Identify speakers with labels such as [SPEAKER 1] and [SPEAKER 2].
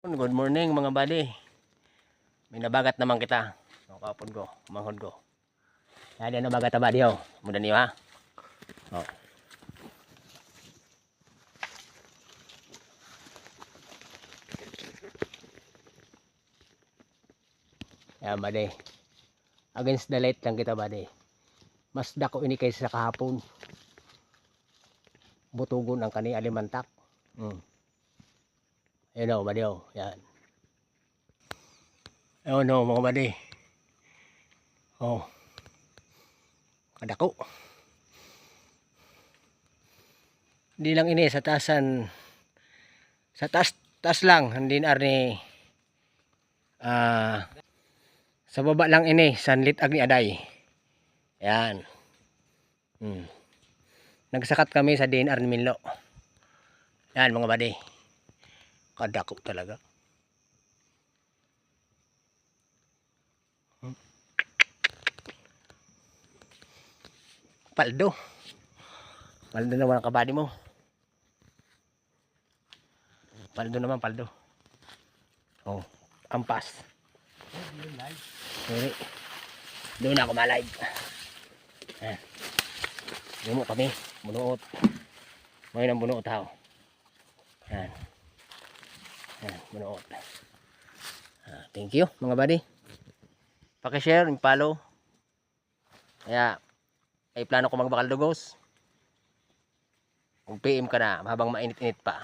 [SPEAKER 1] Good morning mga buddy. May nabagat naman kita. Kapon ko, manghod ko. Ada nabagat na buddy ho. Muda niyo ha. Oh. Yan buddy. Against the light lang kita buddy. Mas dako ini kaysa sa kahapon. Butugon ang kani alimantak. Ayun o buddy ho. Yan. Ayun o mga buddy. Oh. Kadako. Hindi lang ini sa taasan. Sa taas lang. Hindi na ni sa baba lang ini. Sanlit agni aday. Yan. Nagsakat kami sa DNR ni Minlo. Yan mga buddy. Kadako talaga. Paldo. Paldo naman ang kabady mo. Paldo naman, paldo. Oh, ampas. Sorry. Doon ako malive. Doon mo kami. Bunuot. Ngayon ang bunuot ha. Yan. Yan, bunuot. Thank you mga buddy. Paki-share, follow. Kaya ay plano ko magbakal dugos. Kung PM ka na habang mainit-init pa.